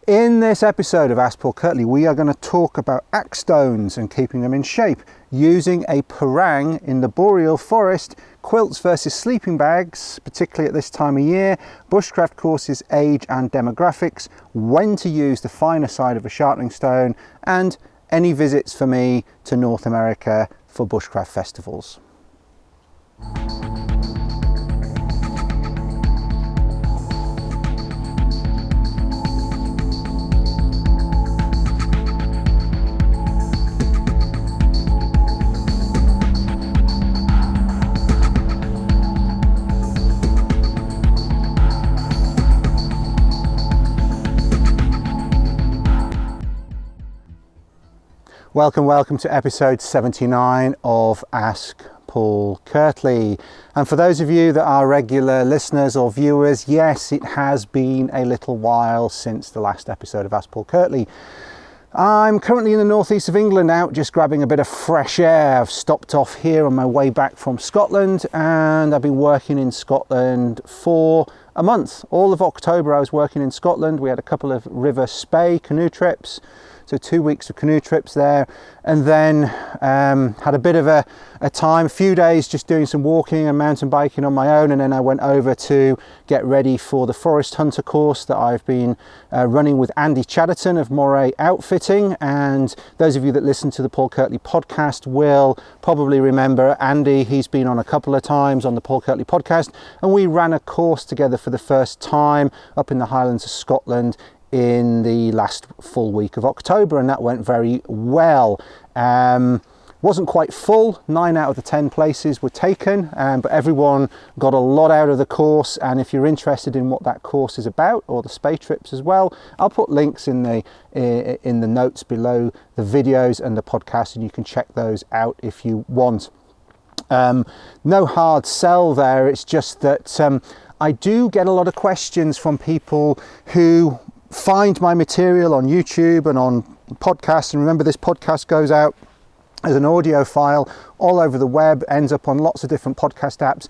In this episode of Ask Paul Kirtley, we are going to talk about axe stones and keeping them in shape using a parang in the boreal forest, quilts versus sleeping bags, particularly at this time of year, bushcraft courses, age and demographics, when to use the finer side of a sharpening stone, and any visits for me to North America for bushcraft festivals. Welcome to episode 79 of Ask Paul Kirtley. And for those of you that are regular listeners or viewers, yes, it has been a little while since the last episode of Ask Paul Kirtley. I'm currently in the northeast of England, out just grabbing a bit of fresh air. I've stopped off here on my way back from Scotland, and I've been working in Scotland for a month. All of October I was working in Scotland. We had a couple of River Spey canoe trips, so 2 weeks of canoe trips there, and then had a bit of a few days just doing some walking and mountain biking on my own, and then I went over to get ready for the Forest Hunter course that I've been running with Andy Chatterton of Moray Outfitting. And those of you that listen to the Paul Kirtley podcast will probably remember Andy. He's been on a couple of times on the Paul Kirtley podcast, and we ran a course together for the first time up in the Highlands of Scotland in the last full week of October, and that went very well. Wasn't quite full, 9 out of the 10 places were taken, but everyone got a lot out of the course. And if you're interested in what that course is about, or the Spey trips as well, I'll put links in the notes below the videos and the podcast, and you can check those out if you want. No hard sell there, it's just that I do get a lot of questions from people who find my material on YouTube and on podcasts. And remember, this podcast goes out as an audio file all over the web, ends up on lots of different podcast apps.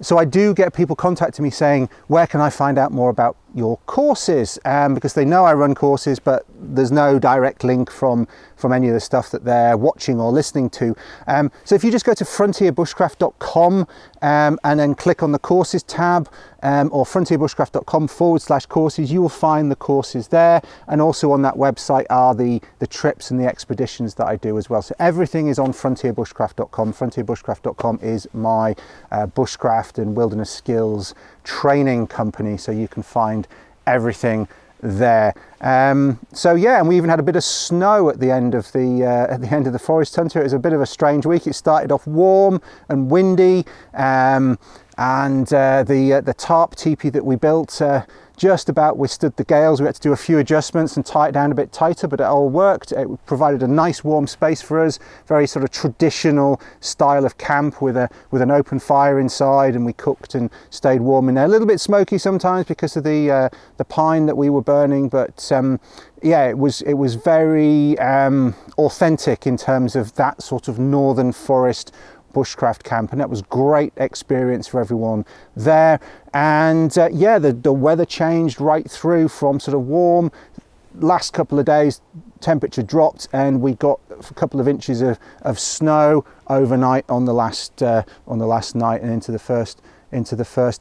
So I do get people contacting me saying, where can I find out more about your courses? Because they know I run courses, but there's no direct link from any of the stuff that they're watching or listening to. So if you just go to frontierbushcraft.com and then click on the courses tab, or frontierbushcraft.com/courses, you will find the courses there. And also on that website are the trips and the expeditions that I do as well. So everything is on frontierbushcraft.com. Frontierbushcraft.com is my bushcraft and wilderness skills training company, so you can find everything there. So yeah, and we even had a bit of snow at the end of the Forest Hunter. It was a bit of a strange week. It started off warm and windy, and the tarp teepee that we built just about withstood the gales. We had to do a few adjustments and tie it down a bit tighter, but it all worked. It provided a nice warm space for us, very sort of traditional style of camp with an open fire inside, and we cooked and stayed warm in there. A little bit smoky sometimes because of the pine that we were burning, but yeah, it was very authentic in terms of that sort of northern forest bushcraft camp, and that was great experience for everyone there. And yeah, the weather changed right through from sort of warm. Last couple of days temperature dropped, and we got a couple of inches of snow overnight on the last night and into the first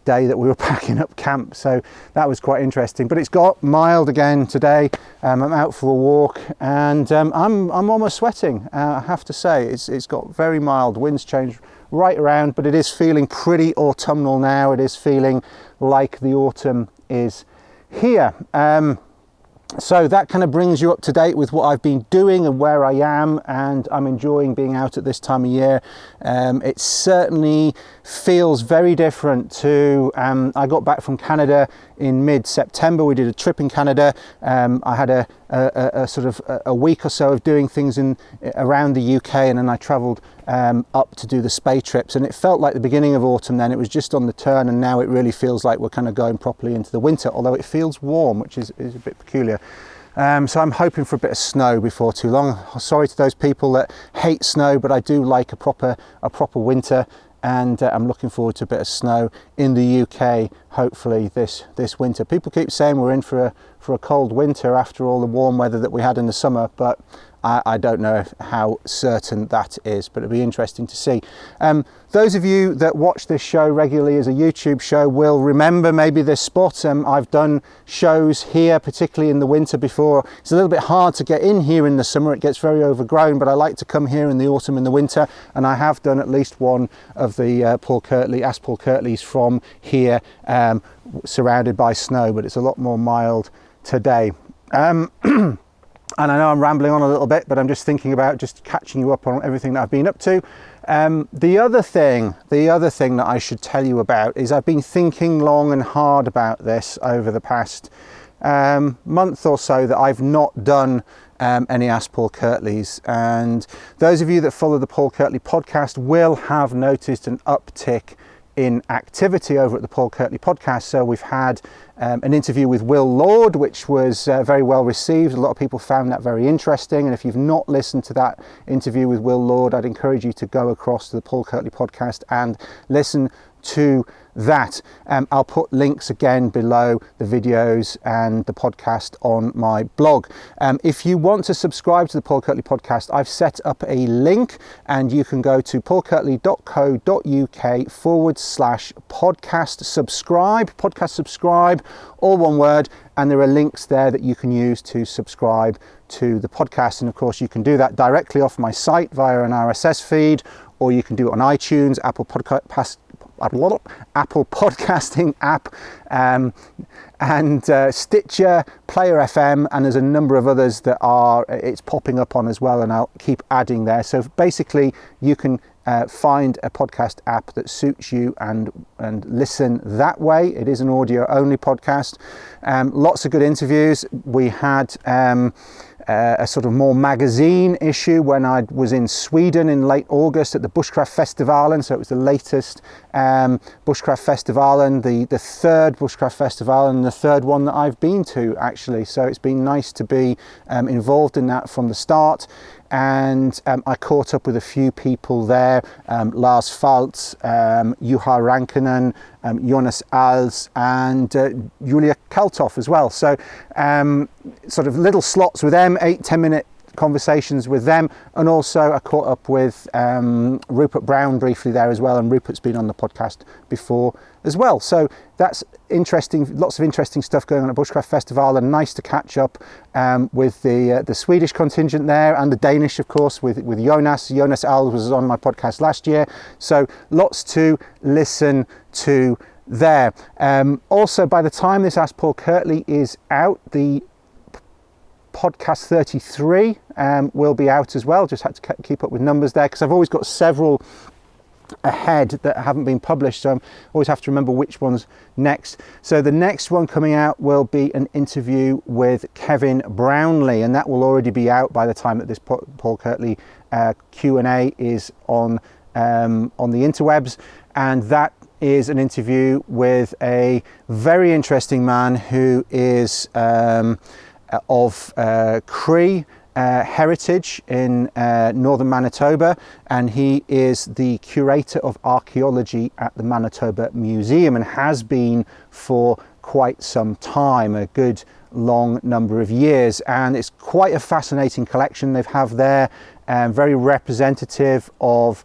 day that we were packing up camp. So that was quite interesting, but it's got mild again today. I'm out for a walk, and I'm almost sweating. I have to say, it's got very mild. Winds change right around, but it is feeling pretty autumnal now. It is feeling like the autumn is here. So that kind of brings you up to date with what I've been doing and where I am, and I'm enjoying being out at this time of year. It certainly feels very different to, I got back from Canada in mid-September. We did a trip in Canada. I had a sort of a week or so of doing things around the UK, and then I travelled up to do the Spey trips, and it felt like the beginning of autumn then. It was just on the turn, and now it really feels like we're kind of going properly into the winter, although it feels warm, which is a bit peculiar. So I'm hoping for a bit of snow before too long. Sorry to those people that hate snow, but I do like a proper winter, and I'm looking forward to a bit of snow in the UK, hopefully this winter. People keep saying we're in for a cold winter after all the warm weather that we had in the summer, but I don't know how certain that is, but it'll be interesting to see. Those of you that watch this show regularly as a YouTube show will remember maybe this spot. I've done shows here, particularly in the winter before. It's a little bit hard to get in here in the summer. It gets very overgrown, but I like to come here in the autumn and the winter, and I have done at least one of the Paul Kirtley, Ask Paul Kirtleys from here, surrounded by snow, but it's a lot more mild today. And I know I'm rambling on a little bit, but I'm just thinking about just catching you up on everything that I've been up to. The other thing that I should tell you about is I've been thinking long and hard about this over the past month or so, that I've not done any Ask Paul Kirtleys. And those of you that follow the Paul Kirtley podcast will have noticed an uptick in activity over at the Paul Kirtley podcast. So we've had an interview with Will Lord, which was very well received. A lot of people found that very interesting, and if you've not listened to that interview with Will Lord, I'd encourage you to go across to the Paul Kirtley podcast and listen to that. I'll put links again below the videos and the podcast on my blog. If you want to subscribe to the Paul Kirtley podcast, I've set up a link, and you can go to paulkirtley.co.uk/podcast subscribe, all one word, and there are links there that you can use to subscribe to the podcast. And of course you can do that directly off my site via an RSS feed, or you can do it on iTunes, Apple podcasting app, and Stitcher, Player FM, and there's a number of others that it's popping up on as well, and I'll keep adding there. So basically you can find a podcast app that suits you and listen that way. It is an audio only podcast. Lots of good interviews. We had a sort of more magazine issue when I was in Sweden in late August at the Bushcraft Festivalen. So it was the latest Bushcraft Festivalen, the third Bushcraft Festival, and the third one that I've been to actually. So it's been nice to be involved in that from the start. And I caught up with a few people there, Lars Faltz, Juha Rankkonen, Jonas Als, and Julia Kaltoff as well. So sort of little slots with them, 8-10 minute conversations with them. And also I caught up with Rupert Brown briefly there as well, and Rupert's been on the podcast before as well. So that's interesting, lots of interesting stuff going on at Bushcraft Festival, and nice to catch up with the Swedish contingent there, and the Danish, of course, with Jonas. Jonas Als was on my podcast last year, so lots to listen to there. Also, by the time this Ask Paul Kirtley is out, the podcast 33 will be out as well. Just had to keep up with numbers there, because I've always got several ahead that haven't been published, so I always have to remember which one's next. So the next one coming out will be an interview with Kevin Brownlee, and that will already be out by the time that this Paul Kirtley Q&A is on the interwebs. And that is an interview with a very interesting man who is of Cree heritage in northern Manitoba, and he is the curator of archaeology at the Manitoba Museum, and has been for quite some time, a good long number of years. And it's quite a fascinating collection they have there, very representative of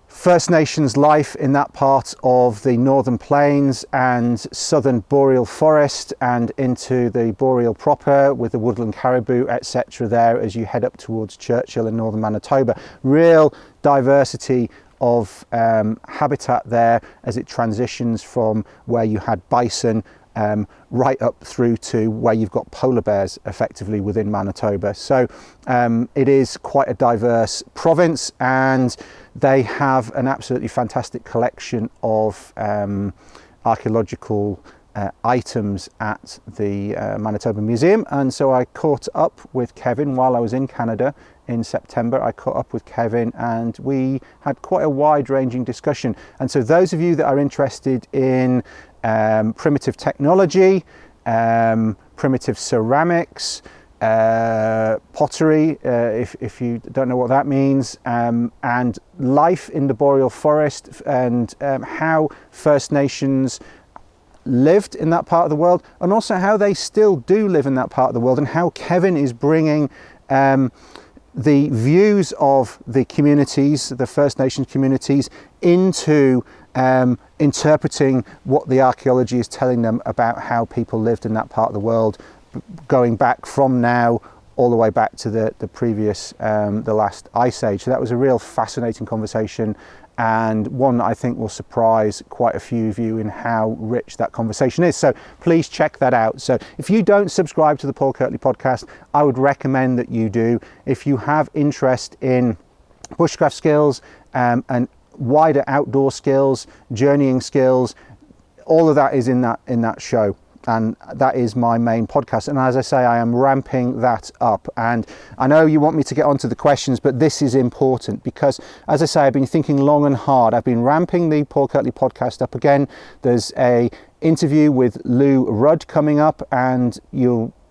First Nations life in that part of the Northern Plains and southern boreal forest, and into the boreal proper with the woodland caribou, etc. there as you head up towards Churchill in northern Manitoba. Real diversity of habitat there as it transitions from where you had bison right up through to where you've got polar bears effectively within Manitoba. So it is quite a diverse province, and they have an absolutely fantastic collection of archaeological items at the Manitoba Museum. And so I caught up with Kevin while I was in Canada in September. I caught up with Kevin and we had quite a wide-ranging discussion. And so those of you that are interested in primitive technology, primitive ceramics, pottery, if you don't know what that means, and life in the boreal forest, and how First Nations lived in that part of the world, and also how they still do live in that part of the world, and how Kevin is bringing the views of the communities, the First Nations communities, into interpreting what the archaeology is telling them about how people lived in that part of the world, going back from now all the way back to the previous, the last ice age. So that was a real fascinating conversation, and one that I think will surprise quite a few of you in how rich that conversation is. So please check that out. So if you don't subscribe to the Paul Kirtley podcast, I would recommend that you do. If you have interest in bushcraft skills and wider outdoor skills, journeying skills, all of that is in that show. And that is my main podcast. And as I say, I am ramping that up. And I know you want me to get onto the questions, but this is important because, as I say, I've been thinking long and hard. I've been ramping the Paul Kirtley podcast up again. There's a interview with Lou Rudd coming up, and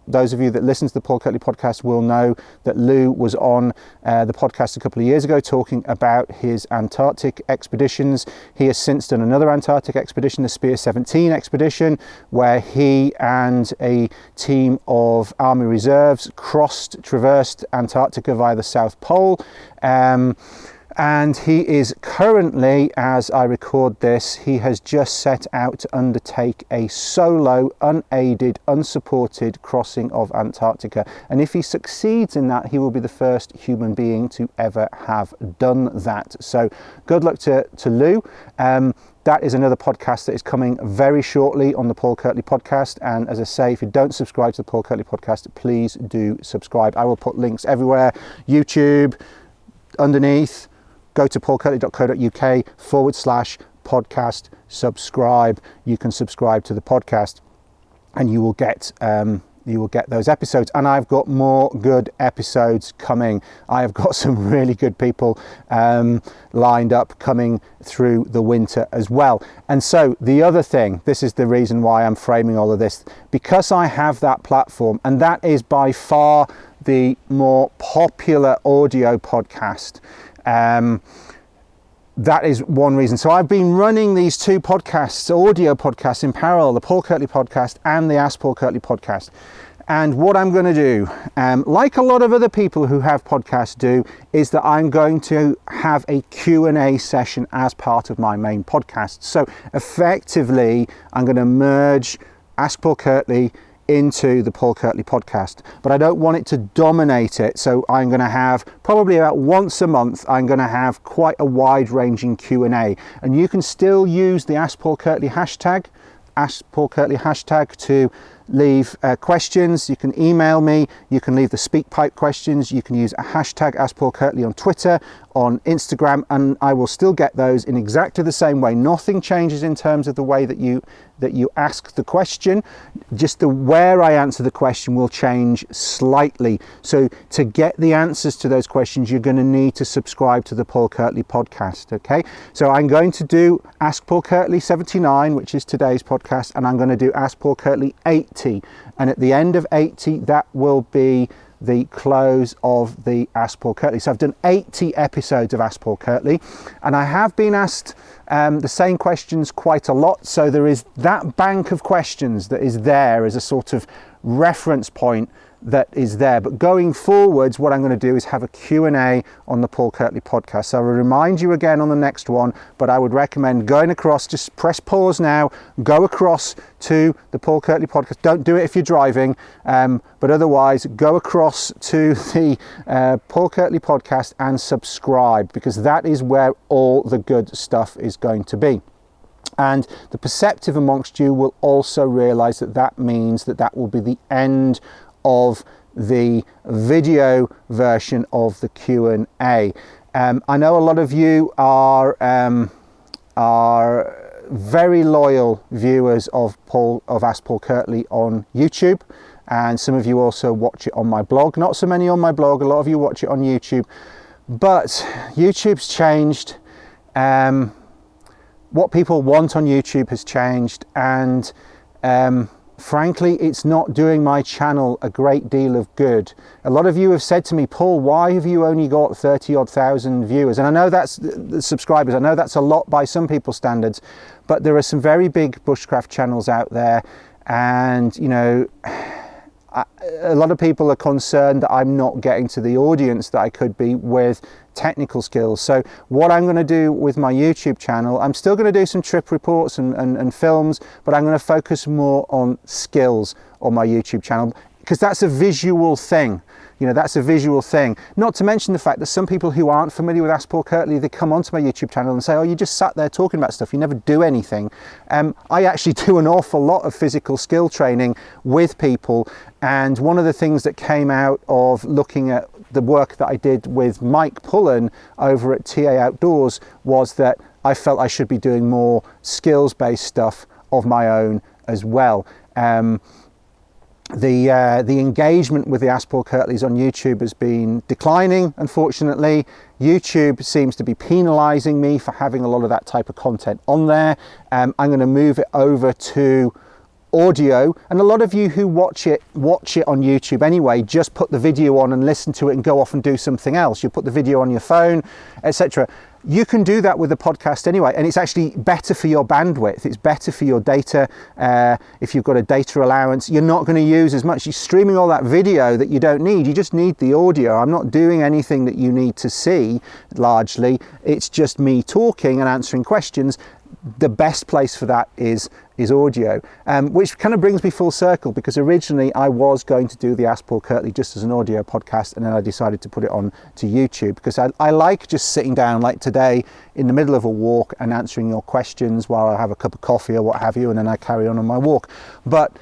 those of you that listen to the Paul Kirtley podcast will know that Lou was on the podcast a couple of years ago talking about his Antarctic expeditions. He has since done another Antarctic expedition, the Spear 17 expedition, where he and a team of Army Reserves traversed Antarctica via the South Pole. And he is currently, as I record this, he has just set out to undertake a solo, unaided, unsupported crossing of Antarctica. And if he succeeds in that, he will be the first human being to ever have done that. So good luck to Lou. That is another podcast that is coming very shortly on the Paul Kirtley podcast. And as I say, if you don't subscribe to the Paul Kirtley podcast, please do subscribe. I will put links everywhere, YouTube, underneath. Go to paulkirtley.co.uk/podcast subscribe. You can subscribe to the podcast and you will get those episodes. And I've got more good episodes coming. I have got some really good people lined up coming through the winter as well. And so the other thing, this is the reason why I'm framing all of this, because I have that platform, and that is by far the more popular audio podcast. That is one reason. So I've been running these two podcasts, audio podcasts in parallel, the Paul Kirtley podcast and the Ask Paul Kirtley podcast. And what I'm going to do, like a lot of other people who have podcasts do, is that I'm going to have a Q&A session as part of my main podcast. So effectively, I'm going to merge Ask Paul Kirtley into the Paul Kirtley podcast, but I don't want it to dominate it. So I'm going to have probably about once a month, I'm going to have quite a wide ranging Q&A, and you can still use the Ask Paul Kirtley hashtag to leave questions. You can email me, you can leave the SpeakPipe questions, you can use a hashtag Ask Paul Kirtley on Twitter, on Instagram, and I will still get those in exactly the same way. Nothing changes in terms of the way that you ask the question, just the where I answer the question will change slightly. So to get the answers to those questions, you're going to need to subscribe to the Paul Kirtley podcast, okay? So I'm going to do Ask Paul Kirtley 79, which is today's podcast, and I'm going to do Ask Paul Kirtley 80, and at the end of 80, that will be the close of the Ask Paul Kirtley. So I've done 80 episodes of Ask Paul Kirtley, and I have been asked the same questions quite a lot. So there is that bank of questions that is there as a sort of reference point that is there. But going forwards, what I'm going to do is have a Q&A on the Paul Kirtley podcast. So I will remind you again on the next one, but I would recommend going across, just press pause now, go across to the Paul Kirtley podcast. Don't do it if you're driving, but otherwise go across to the Paul Kirtley podcast and subscribe, because that is where all the good stuff is going to be. And the perceptive amongst you will also realize that that means that that will be the end of the video version of the Q&A. I know a lot of you are very loyal viewers of Ask Paul Kirtley on YouTube, and some of you also watch it on my blog. Not so many on my blog, a lot of you watch it on YouTube, but YouTube's changed. What people want on YouTube has changed, and frankly, it's not doing my channel a great deal of good. A lot of you have said to me, Paul, why have you only got 30-odd thousand viewers? And I know that's the subscribers. I know that's a lot by some people's standards, but there are some very big bushcraft channels out there, and you know, a lot of people are concerned that I'm not getting to the audience that I could be with technical skills. So what I'm going to do with my YouTube channel, I'm still going to do some trip reports and films, but I'm going to focus more on skills on my YouTube channel, because that's a visual thing. You know, that's a visual thing. Not to mention the fact that some people who aren't familiar with Ask Paul Kirtley, they come onto my YouTube channel and say, oh, you just sat there talking about stuff, you never do anything. I actually do an awful lot of physical skill training with people, and one of the things that came out of looking at the work that I did with Mike Pullen over at TA Outdoors was that I felt I should be doing more skills-based stuff of my own as well. The engagement with the Ask Paul Kirtleys on YouTube has been declining, unfortunately. YouTube seems to be penalising me for having a lot of that type of content on there. I'm going to move it over to audio, and a lot of you who watch it on YouTube anyway, just put the video on and listen to it and go off and do something else. You put the video on your phone, etc. You can do that with a podcast anyway, and it's actually better for your bandwidth. It's better for your data. If you've got a data allowance, you're not going to use as much. You're streaming all that video that you don't need. You just need the audio. I'm not doing anything that you need to see, largely. It's just me talking and answering questions. The best place for that is audio, which kind of brings me full circle, because originally I was going to do the Ask Paul Kirtley just as an audio podcast, and then I decided to put it on to YouTube, because I like just sitting down like today in the middle of a walk and answering your questions while I have a cup of coffee or what have you, and then I carry on my walk. But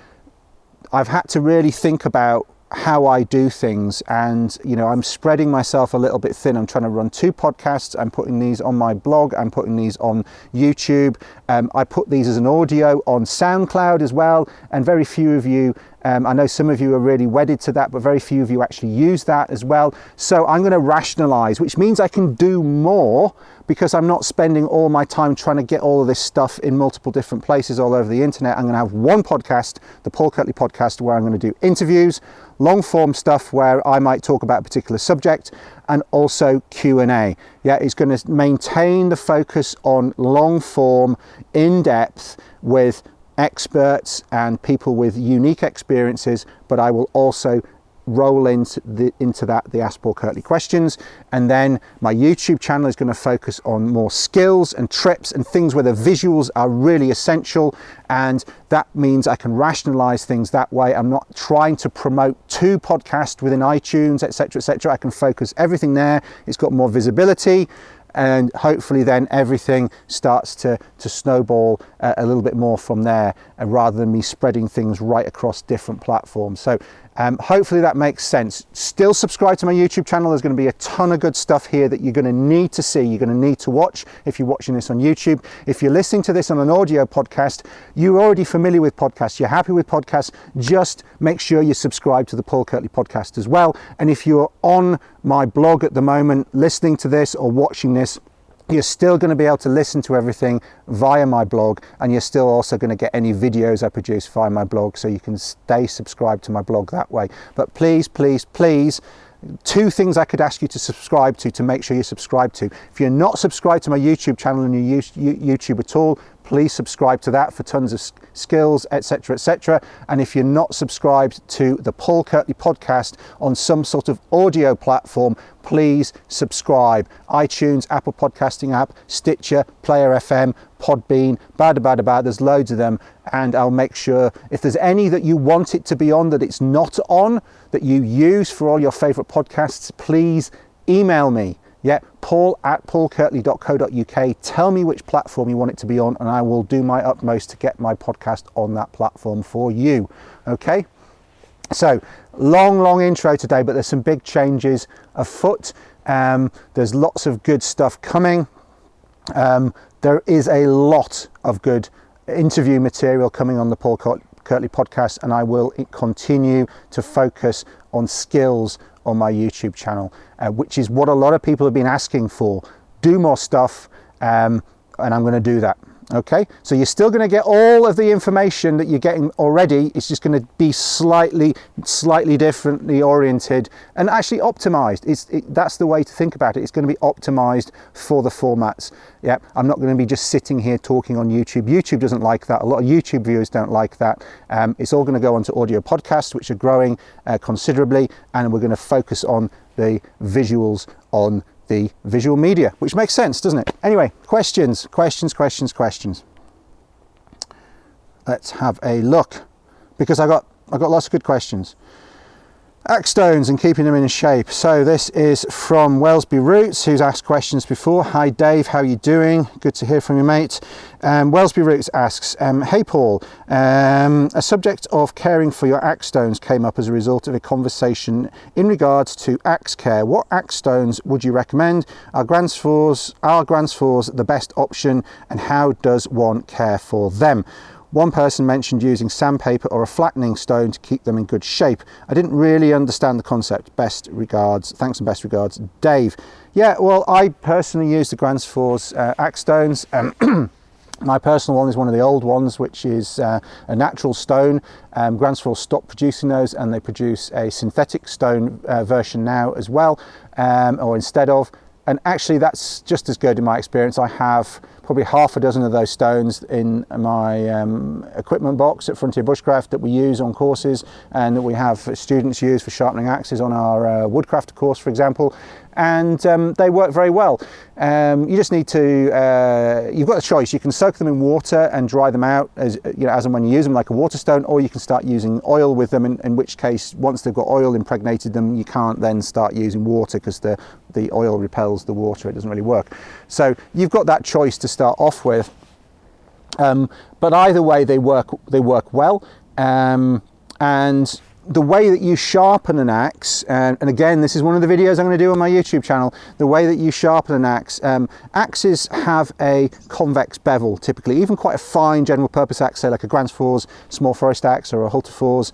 I've had to really think about how I do things, and you know, I'm spreading myself a little bit thin. I'm trying to run 2 podcasts. I'm putting these on my blog, I'm putting these on YouTube. I put these as an audio on SoundCloud as well, and very few of you, I know some of you are really wedded to that, but very few of you actually use that as well. So I'm going to rationalize, which means I can do more, because I'm not spending all my time trying to get all of this stuff in multiple different places all over the internet. I'm going to have one podcast, the Paul Kirtley podcast, where I'm going to do interviews, long form stuff where I might talk about a particular subject, and also Q&A. Yeah, it's going to maintain the focus on long form, in depth, with experts and people with unique experiences, but I will also roll into that the Ask Paul Kirtley questions. And then my YouTube channel is going to focus on more skills and trips and things where the visuals are really essential, and that means I can rationalize things that way. I'm not trying to promote 2 podcasts within iTunes, etc., etc. I can focus everything there. It's got more visibility, and hopefully then everything starts to snowball a little bit more from there, rather than me spreading things right across different platforms. So hopefully that makes sense. Still subscribe to my YouTube channel. There's going to be a ton of good stuff here that you're going to need to see, you're going to need to watch if you're watching this on YouTube. If you're listening to this on an audio podcast, you're already familiar with podcasts, you're happy with podcasts, just make sure you subscribe to the Paul Kirtley podcast as well. And if you're on my blog at the moment listening to this or watching this, you're still going to be able to listen to everything via my blog, and you're still also going to get any videos I produce via my blog, so you can stay subscribed to my blog that way. But please, please, please, 2 things I could ask you to subscribe to make sure you're subscribed to. If you're not subscribed to my YouTube channel and you use YouTube at all, please subscribe to that for tons of skills, etc., etc. And if you're not subscribed to the Paul Kirtley podcast on some sort of audio platform, please subscribe. iTunes, Apple Podcasting app, Stitcher, Player FM, Podbean, there's loads of them, and I'll make sure if there's any that you want it to be on that it's not on, that you use for all your favorite podcasts, please email me. Yeah, paul@paulkirtley.co.uk. Tell me which platform you want it to be on, and I will do my utmost to get my podcast on that platform for you. Okay? So, long intro today, but there's some big changes afoot. There's lots of good stuff coming. There is a lot of good interview material coming on the Paul Kirtley podcast, and I will continue to focus on skills on my YouTube channel, which is what a lot of people have been asking for. Do more stuff, and I'm going to do that. Okay, so you're still going to get all of the information that you're getting already. It's just going to be slightly differently oriented and actually optimized. That's the way to think about it. It's going to be optimized for the formats. Yeah, I'm not going to be just sitting here talking on YouTube. YouTube doesn't like that. A lot of YouTube viewers don't like that. It's all going to go onto audio podcasts, which are growing considerably, and we're going to focus on the visuals on the visual media, which makes sense, doesn't it? Anyway, questions. Let's have a look, because I got lots of good questions. Axe stones and keeping them in shape. So this is from Wellesby Roots, who's asked questions before. Hi Dave, how are you doing? Good to hear from you, mate. Wellesby Roots asks, hey Paul, a subject of caring for your axe stones came up as a result of a conversation in regards to axe care. What axe stones would you recommend? Are Gransfors the best option, and how does one care for them? One person mentioned using sandpaper or a flattening stone to keep them in good shape. I didn't really understand the concept. Best regards. Thanks and best regards, Dave. Yeah, well, I personally use the Gransfors axe stones. My personal one is one of the old ones, which is a natural stone. Gransfors stopped producing those, and they produce a synthetic stone version now as well, or instead of. And actually that's just as good in my experience. I have probably half a dozen of those stones in my equipment box at Frontier Bushcraft that we use on courses, and that we have students use for sharpening axes on our woodcraft course, for example. And they work very well. You just need to, you've got a choice. You can soak them in water and dry them out as and when you use them, like a water stone, or you can start using oil with them, in which case, once they've got oil impregnated them, you can't then start using water because the oil repels the water. It doesn't really work. So you've got that choice to start off with. But either way, they work well. And the way that you sharpen an axe, and again, this is one of the videos I'm going to do on my YouTube channel, the way that you sharpen an axe, axes have a convex bevel typically, even quite a fine general purpose axe, say like a Gransfors small forest axe or a Hultafors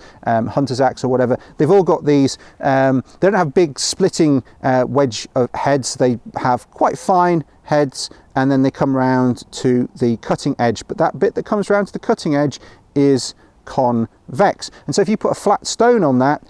hunter's axe or whatever. They've all got these, they don't have big splitting wedge heads. They have quite fine heads, and then they come round to the cutting edge, but that bit that comes round to the cutting edge is convex. And so if you put a flat stone on that,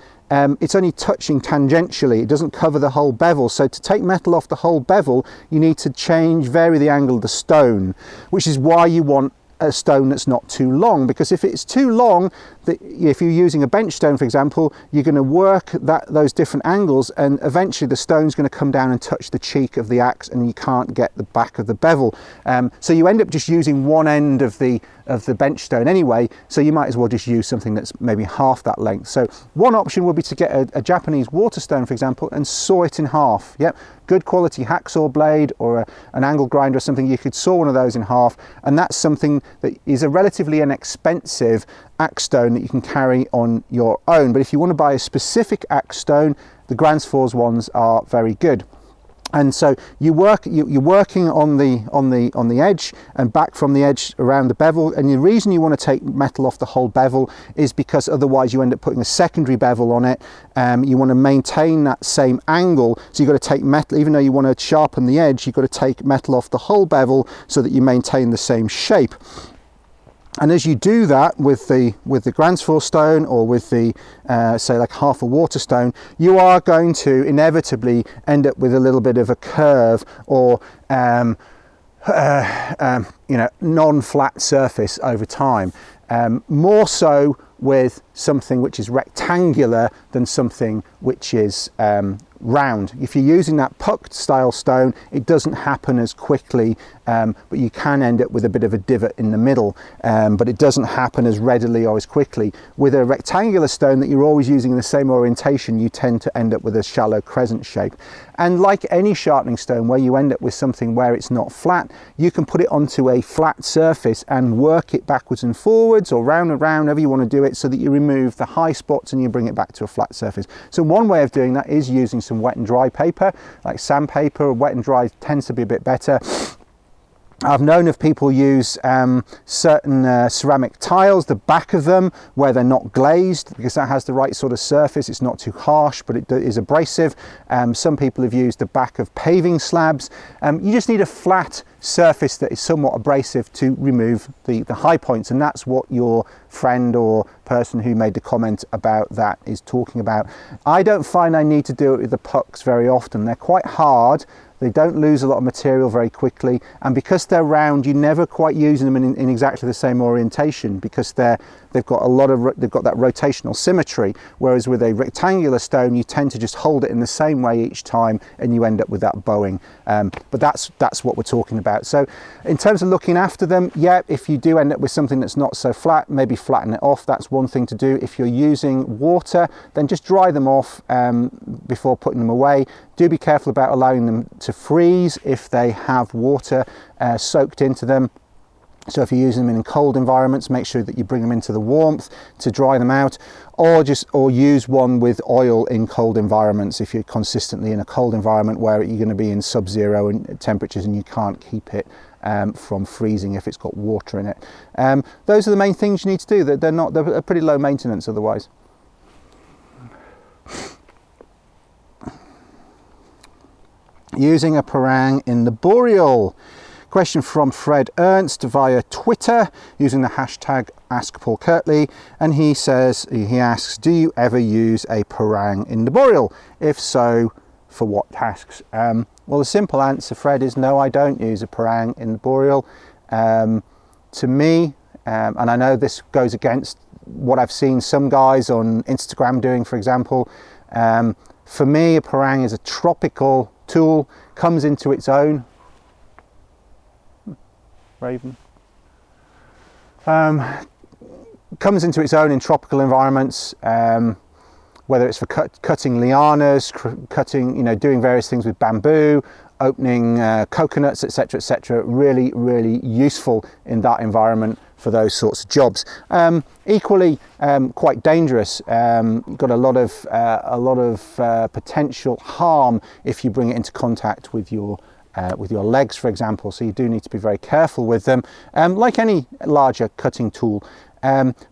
it's only touching tangentially. It doesn't cover the whole bevel. So to take metal off the whole bevel, you need to vary the angle of the stone, which is why you want a stone that's not too long, because if it's too long, if you're using a bench stone, for example, you're going to work those different angles, and eventually the stone's going to come down and touch the cheek of the axe, and you can't get the back of the bevel. So you end up just using one end of the bench stone anyway, so you might as well just use something that's maybe half that length. So one option would be to get a Japanese water stone, for example, and saw it in half. Yep, good quality hacksaw blade or an angle grinder or something. You could saw one of those in half, and that's something that is a relatively inexpensive axe stone that you can carry on your own. But if you want to buy a specific axe stone, the Gransfors ones are very good. And so you're working on the edge and back from the edge around the bevel. And the reason you want to take metal off the whole bevel is because otherwise you end up putting a secondary bevel on it. You want to maintain that same angle, so you've got to take metal, even though you want to sharpen the edge, you've got to take metal off the whole bevel so that you maintain the same shape. And as you do that with the Gransfors stone, or with the say like half a water stone, you are going to inevitably end up with a little bit of a curve, or non-flat surface over time. More so with something which is rectangular than something which is round. If you're using that puck style stone, it doesn't happen as quickly, but you can end up with a bit of a divot in the middle, but it doesn't happen as readily or as quickly. With a rectangular stone that you're always using in the same orientation, you tend to end up with a shallow crescent shape. And like any sharpening stone, where you end up with something where it's not flat, you can put it onto a flat surface and work it backwards and forwards, or round and round, however you want to do it, so that you remove the high spots and you bring it back to a flat surface. So one way of doing that is using some wet and dry paper, like sandpaper. Wet and dry tends to be a bit better. I've known of people use certain ceramic tiles, the back of them, where they're not glazed, because that has the right sort of surface. It's not too harsh, but it is abrasive. Some people have used the back of paving slabs. You just need a flat surface that is somewhat abrasive to remove the high points, and that's what your friend or person who made the comment about that is talking about. I don't find I need to do it with the pucks very often. They're quite hard. They don't lose a lot of material very quickly, and because they're round, you never quite use them in exactly the same orientation, because they've got that rotational symmetry. Whereas with a rectangular stone, you tend to just hold it in the same way each time, and you end up with that bowing. But that's what we're talking about. So in terms of looking after them, yeah, if you do end up with something that's not so flat, maybe flatten it off. That's one thing to do. If you're using water, then just dry them off before putting them away. Do be careful about allowing them to freeze if they have water soaked into them. So if you're using them in cold environments, make sure that you bring them into the warmth to dry them out, or use one with oil in cold environments if you're consistently in a cold environment where you're going to be in sub-zero temperatures and you can't keep it from freezing if it's got water in it. Those are the main things you need to do. They're pretty low maintenance otherwise. Using a parang in the boreal. Question from Fred Ernst via Twitter using the hashtag AskPaulKirtley, and he asks, do you ever use a parang in the boreal? If so, for what tasks? Well, the simple answer, Fred, is no, I don't use a parang in the boreal. To me, and I know this goes against what I've seen some guys on Instagram doing, for example, for me, a parang is a tropical tool, comes into its own. Raven. Comes into its own in tropical environments, whether it's for cutting lianas, doing various things with bamboo, opening coconuts, etc., etc. Really, really useful in that environment for those sorts of jobs. Equally, quite dangerous. Got a lot of potential harm if you bring it into contact with your legs, for example, so you do need to be very careful with them, like any larger cutting tool.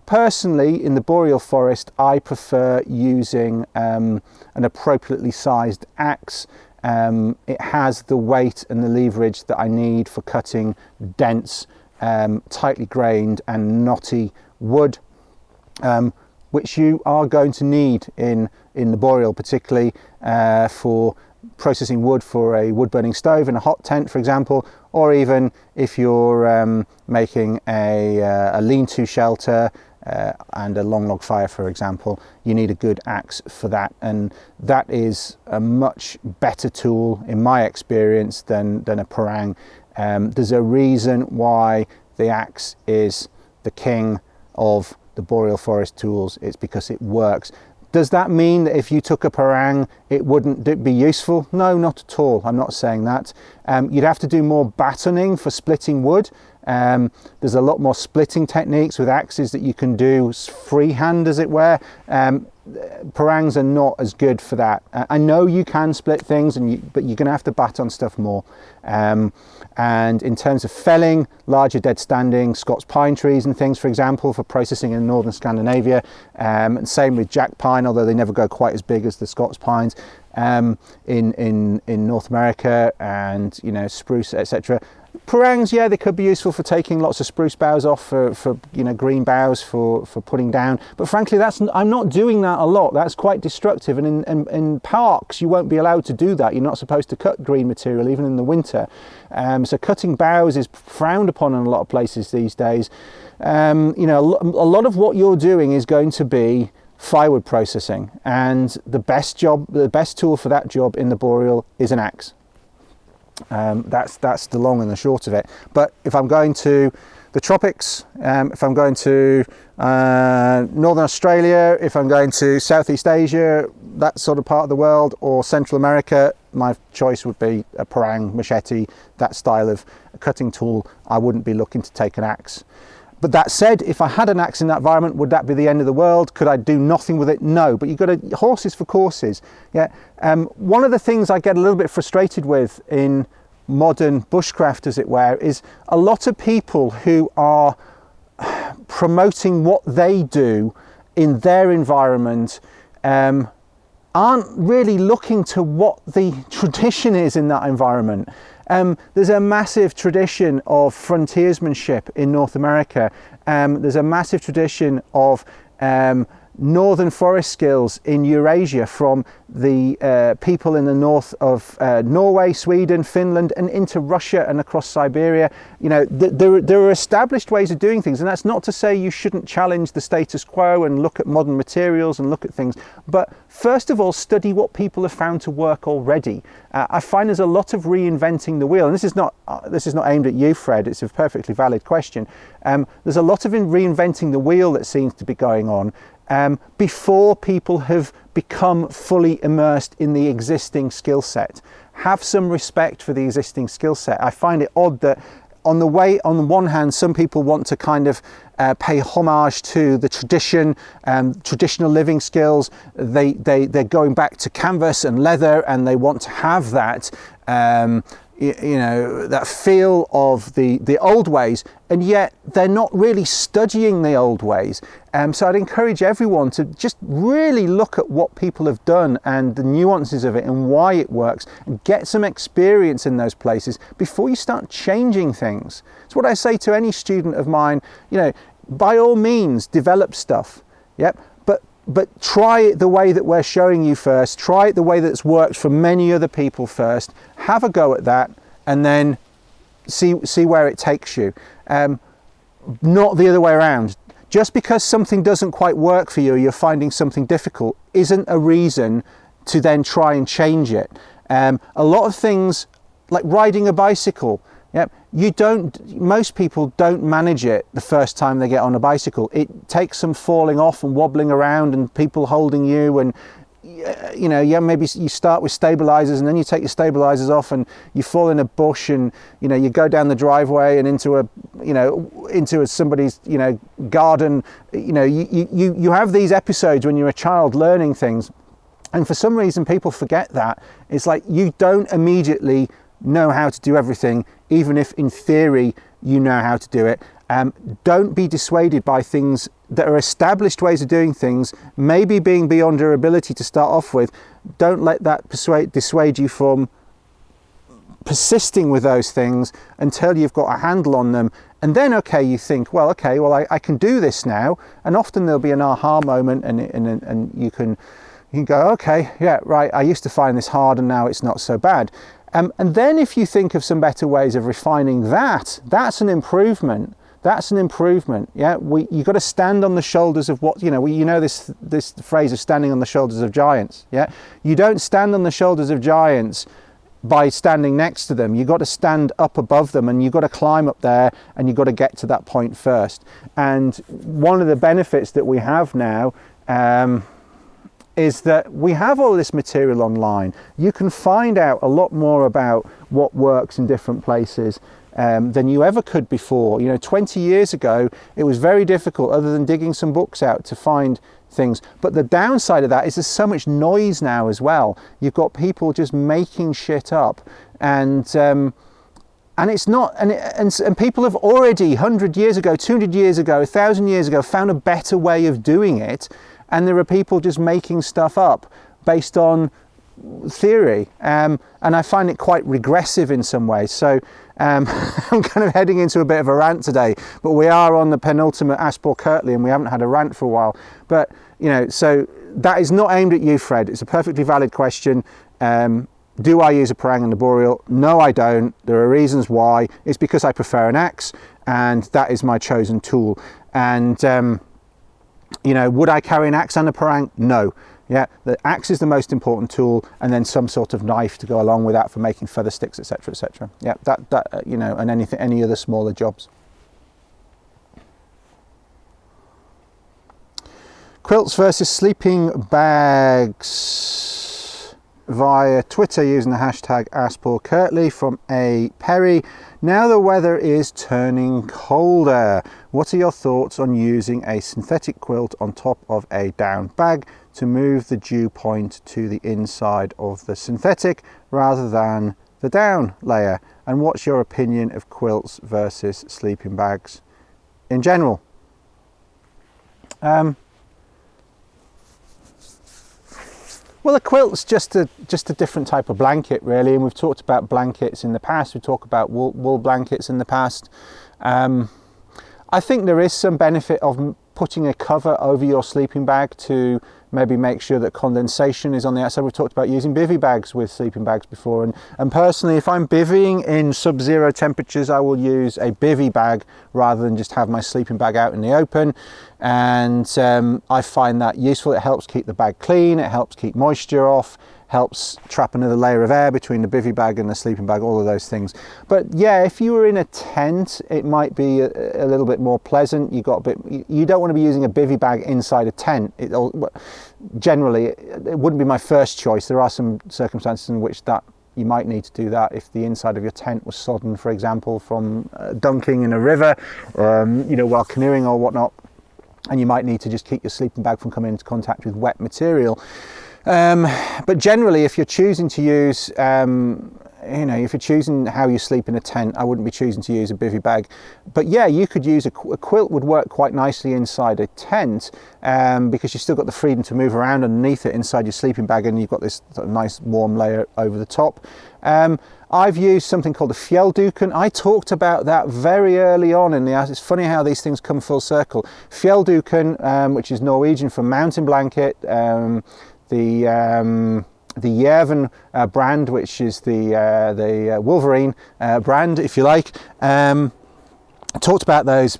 Personally, in the boreal forest, I prefer using an appropriately sized axe. It has the weight and the leverage that I need for cutting dense, tightly grained and knotty wood, which you are going to need in the boreal, particularly for processing wood for a wood burning stove in a hot tent, for example, or even if you're making a lean-to shelter and a long log fire, for example, you need a good axe for that, and that is a much better tool in my experience than a parang. There's a reason why the axe is the king of the boreal forest tools. It's because it works. Does that mean that if you took a parang, it wouldn't be useful? No, not at all. I'm not saying that. You'd have to do more battoning for splitting wood. There's a lot more splitting techniques with axes that you can do freehand, as it were. Parangs are not as good for that. I know you can split things, but you're going to have to baton stuff more. And in terms of felling, larger dead standing Scots pine trees and things, for example, for processing in northern Scandinavia, and same with jack pine, although they never go quite as big as the Scots pines, in North America, and spruce, etc. Parangs, yeah, they could be useful for taking lots of spruce boughs off for green boughs for putting down. But frankly, I'm not doing that a lot. That's quite destructive. And in parks, you won't be allowed to do that. You're not supposed to cut green material, even in the winter. So cutting boughs is frowned upon in a lot of places these days. A lot of what you're doing is going to be firewood processing, and the best tool for that job in the boreal is an axe. That's the long and the short of it. But if I'm going to the tropics, if I'm going to Northern Australia, if I'm going to Southeast Asia, that sort of part of the world, or Central America, my choice would be a parang, machete, that style of cutting tool. I wouldn't be looking to take an axe. But that said, if I had an axe in that environment, would that be the end of the world? Could I do nothing with it? No, but you've got horses for courses. Yeah. One of the things I get a little bit frustrated with in modern bushcraft, as it were, is a lot of people who are promoting what they do in their environment aren't really looking to what the tradition is in that environment. There's a massive tradition of frontiersmanship in North America. There's a massive tradition of northern forest skills in Eurasia, from the people in the north of Norway, Sweden, Finland, and into Russia and across Siberia. You know, there are established ways of doing things, and that's not to say you shouldn't challenge the status quo and look at modern materials and look at things, but first of all, study what people have found to work already. I find there's a lot of reinventing the wheel, and this is not aimed at you, Fred. It's a perfectly valid question. There's a lot of reinventing the wheel that seems to be going on before people have become fully immersed in the existing skill set. Have some respect for the existing skill set. I find it odd that on the one hand, some people want to kind of pay homage to the tradition, traditional living skills. They're going back to canvas and leather, and they want to have that you know, that feel of the old ways, and yet they're not really studying the old ways. So I'd encourage everyone to just really look at what people have done and the nuances of it and why it works, and get some experience in those places before you start changing things. It's what I say to any student of mine, you know, by all means develop stuff, yep, but try it the way that we're showing you first. Try it the way that's worked for many other people first. Have a go at that, and then see where it takes you. Not the other way around. Just because something doesn't quite work for you, you're finding something difficult, isn't a reason to then try and change it. A lot of things, like riding a bicycle, yep, most people don't manage it the first time they get on a bicycle. It takes some falling off and wobbling around and people holding you, and you know, yeah, maybe you start with stabilizers and then you take your stabilizers off and you fall in a bush, and you know, you go down the driveway and into somebody's, you know, garden. You know, you have these episodes when you're a child learning things, and for some reason people forget that. It's like you don't immediately know how to do everything, even if in theory you know how to do it. Don't be dissuaded by things that are established ways of doing things, maybe being beyond your ability to start off with. Don't let that dissuade you from persisting with those things until you've got a handle on them. And then, okay, you think, well, okay, well, I can do this now. And often there'll be an aha moment, and you can go, okay, yeah, right, I used to find this hard and now it's not so bad. And then if you think of some better ways of refining that, that's an improvement. That's an improvement. Yeah, you got to stand on the shoulders of what, you know this phrase of standing on the shoulders of giants. Yeah, you don't stand on the shoulders of giants by standing next to them. You've got to stand up above them, and you've got to climb up there, and you've got to get to that point first. And one of the benefits that we have now is that we have all this material online. You can find out a lot more about what works in different places than you ever could before. You know, 20 years ago, it was very difficult, other than digging some books out, to find things. But the downside of that is there's so much noise now as well. You've got people just making shit up, and it's not, and people have already 100 years ago, 200 years ago, 1,000 years ago found a better way of doing it. And there are people just making stuff up based on theory, and I find it quite regressive in some ways. So I'm kind of heading into a bit of a rant today, but we are on the penultimate Ask Paul Kirtley, and we haven't had a rant for a while. But you know, so that is not aimed at you, Fred. It's a perfectly valid question. Do I use a parang and a boreal? No, I don't. There are reasons why. It's because I prefer an axe, and that is my chosen tool. And you know, would I carry an axe and a parang? No. Yeah, the axe is the most important tool, and then some sort of knife to go along with that for making feather sticks, etc., etc. Yeah, that you know, and any other smaller jobs. Quilts versus sleeping bags via Twitter using the hashtag AskPaulKirtley from A. Perry. Now the weather is turning colder. What are your thoughts on using a synthetic quilt on top of a down bag to move the dew point to the inside of the synthetic rather than the down layer? And what's your opinion of quilts versus sleeping bags in general? Well, a quilt's just a different type of blanket, really, and we've talked about blankets in the past. We talked about wool blankets in the past. I think there is some benefit of putting a cover over your sleeping bag to maybe make sure that condensation is on the outside. We've talked about using bivy bags with sleeping bags before, and personally, if I'm bivvying in sub-zero temperatures, I will use a bivy bag rather than just have my sleeping bag out in the open. And I find that useful. It helps keep the bag clean, it helps keep moisture off, helps trap another layer of air between the bivy bag and the sleeping bag, all of those things. But yeah, if you were in a tent, it might be a little bit more pleasant. You don't want to be using a bivy bag inside a tent. Generally, it wouldn't be my first choice. There are some circumstances in which that you might need to do that if the inside of your tent was sodden, for example, from dunking in a river, while canoeing or whatnot, and you might need to just keep your sleeping bag from coming into contact with wet material. But generally, if you're choosing to use, if you're choosing how you sleep in a tent, I wouldn't be choosing to use a bivy bag. But yeah, you could use a quilt would work quite nicely inside a tent, because you've still got the freedom to move around underneath it inside your sleeping bag, and you've got this sort of nice warm layer over the top. I've used something called a fjellduken. I talked about that very early on in the. It's funny how these things come full circle. Fjellduken, which is Norwegian for mountain blanket. The Jerven brand, which is the Wolverine brand, if you like. I talked about those,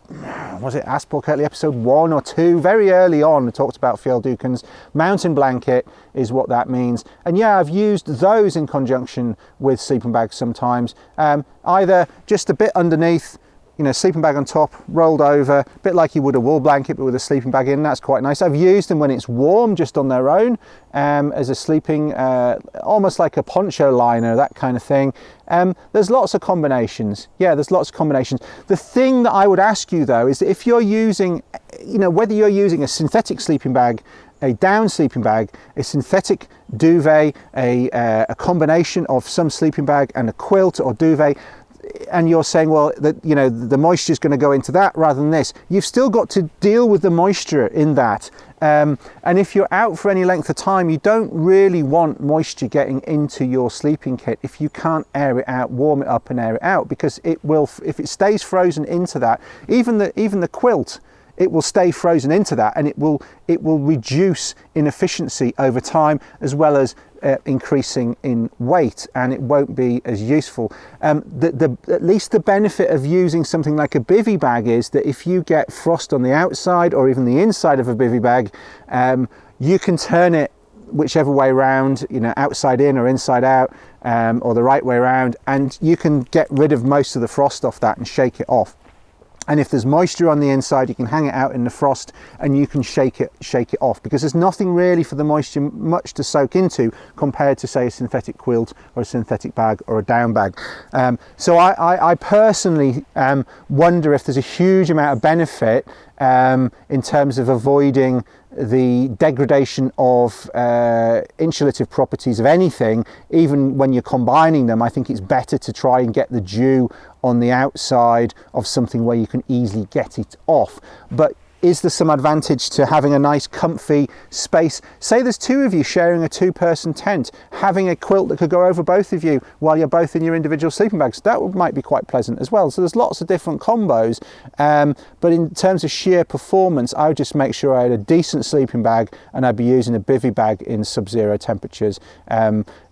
was it ASKPAULKIRTLEY episode 1 or 2? Very early on, I talked about fjelldukens. Mountain blanket is what that means. And yeah, I've used those in conjunction with sleeping bags sometimes. Either just a bit underneath, sleeping bag on top, rolled over, a bit like you would a wool blanket, but with a sleeping bag in. That's quite nice. I've used them when it's warm, just on their own, as a sleeping, almost like a poncho liner, that kind of thing. There's lots of combinations. Yeah, there's lots of combinations. The thing that I would ask you, though, is that if you're using, whether you're using a synthetic sleeping bag, a down sleeping bag, a synthetic duvet, a combination of some sleeping bag and a quilt or duvet, and you're saying, well, that the moisture is going to go into that rather than this, you've still got to deal with the moisture in that. And if you're out for any length of time, you don't really want moisture getting into your sleeping kit if you can't air it out, warm it up and air it out, because it will, if it stays frozen into that, even the quilt, it will stay frozen into that, and it will reduce in efficiency over time, as well as increasing in weight, and it won't be as useful. At least the benefit of using something like a bivy bag is that if you get frost on the outside or even the inside of a bivy bag, you can turn it whichever way around, outside in or inside out, or the right way around, and you can get rid of most of the frost off that and shake it off. And if there's moisture on the inside, you can hang it out in the frost and you can shake it off, because there's nothing really for the moisture much to soak into compared to, say, a synthetic quilt or a synthetic bag or a down bag. So I personally wonder if there's a huge amount of benefit in terms of avoiding the degradation of insulative properties of anything. Even when you're combining them, I think it's better to try and get the dew on the outside of something where you can easily get it off. But is there some advantage to having a nice comfy space? Say there's two of you sharing a two-person tent, having a quilt that could go over both of you while you're both in your individual sleeping bags. That might be quite pleasant as well. So there's lots of different combos, but in terms of sheer performance, I would just make sure I had a decent sleeping bag, and I'd be using a bivy bag in sub-zero temperatures.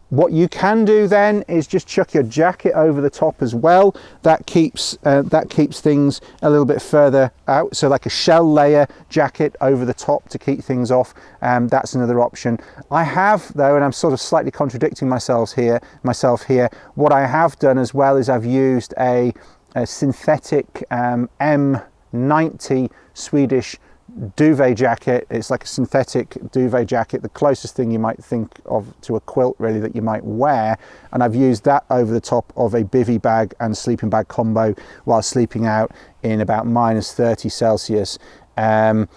What you can do then is just chuck your jacket over the top as well. That keeps things a little bit further out. So like a shell layer jacket over the top to keep things off. That's another option. I have, though, and I'm sort of slightly contradicting myself here. What I have done as well is I've used a synthetic M90 Swedish duvet jacket. It's like a synthetic duvet jacket, the closest thing you might think of to a quilt really that you might wear, and I've used that over the top of a bivy bag and sleeping bag combo while sleeping out in about -30 Celsius. But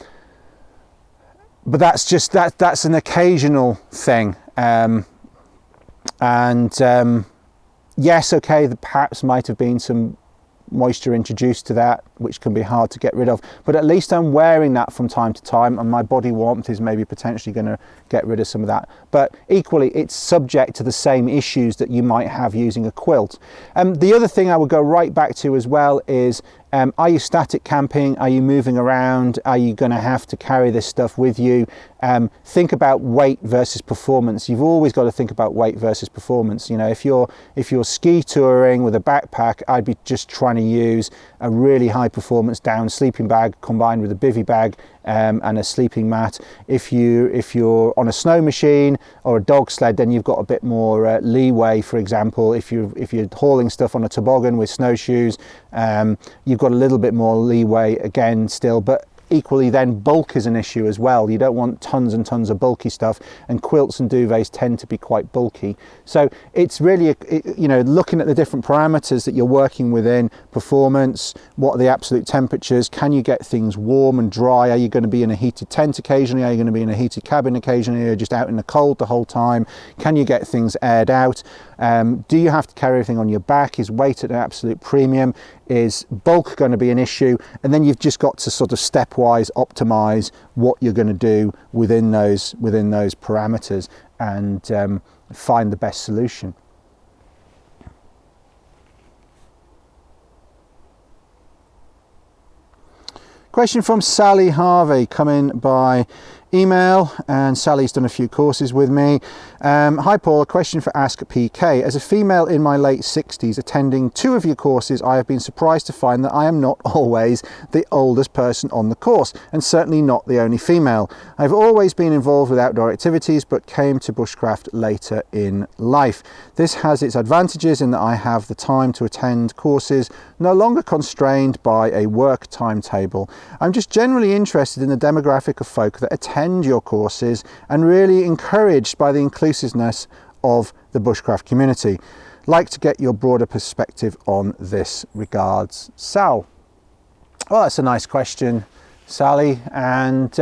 that's an occasional thing, Yes, okay, there perhaps might have been some moisture introduced to that, which can be hard to get rid of, but at least I'm wearing that from time to time, and my body warmth is maybe potentially going to get rid of some of that. But equally, it's subject to the same issues that you might have using a quilt. The other thing I would go right back to as well is, are you static camping? Are you moving around? Are you going to have to carry this stuff with you? Think about weight versus performance. You've always got to think about weight versus performance. You know, if you're ski touring with a backpack, I'd be just trying to use a really high performance down sleeping bag combined with a bivvy bag and a sleeping mat. If you're on a snow machine or a dog sled, then you've got a bit more leeway. For example, if you're hauling stuff on a toboggan with snowshoes, you've got a little bit more leeway again still, but equally then bulk is an issue as well. You don't want tons and tons of bulky stuff, and quilts and duvets tend to be quite bulky. So it's really looking at the different parameters that you're working within: performance, what are the absolute temperatures, can you get things warm and dry, are you going to be in a heated tent occasionally, are you going to be in a heated cabin occasionally, or just out in the cold the whole time, can you get things aired out, do you have to carry everything on your back, is weight at an absolute premium, is bulk going to be an issue? And then you've just got to sort of stepwise optimize what you're going to do within those parameters and find the best solution. Question from Sally Harvey, coming by email, and Sally's done a few courses with me. Hi Paul, a question for Ask PK. As a female in my late 60s attending 2 of your courses, I have been surprised to find that I am not always the oldest person on the course, and certainly not the only female. I've always been involved with outdoor activities, but came to bushcraft later in life. This has its advantages in that I have the time to attend courses, no longer constrained by a work timetable. I'm just generally interested in the demographic of folk that attend your courses, and really encouraged by the inclusiveness of the bushcraft community. Like to get your broader perspective on this. Regards, Sal. Well, that's a nice question, Sally. And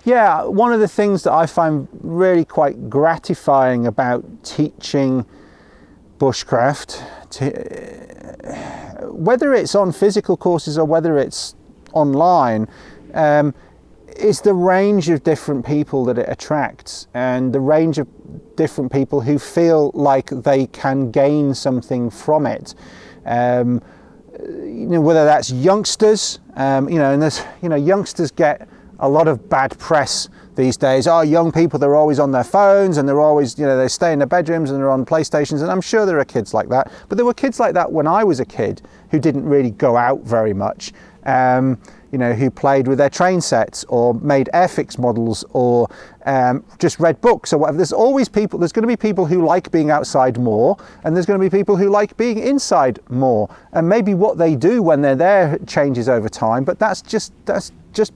yeah, one of the things that I find really quite gratifying about teaching bushcraft, whether it's on physical courses or whether it's online, is the range of different people that it attracts, and the range of different people who feel like they can gain something from it. Whether that's youngsters, and there's, youngsters get a lot of bad press these days. Oh, young people, they're always on their phones, and they're always, they stay in their bedrooms and they're on PlayStations, and I'm sure there are kids like that. But there were kids like that when I was a kid who didn't really go out very much. Who played with their train sets or made Airfix models or just read books or whatever. There's always people, there's going to be people who like being outside more, and there's going to be people who like being inside more. And maybe what they do when they're there changes over time, but that's just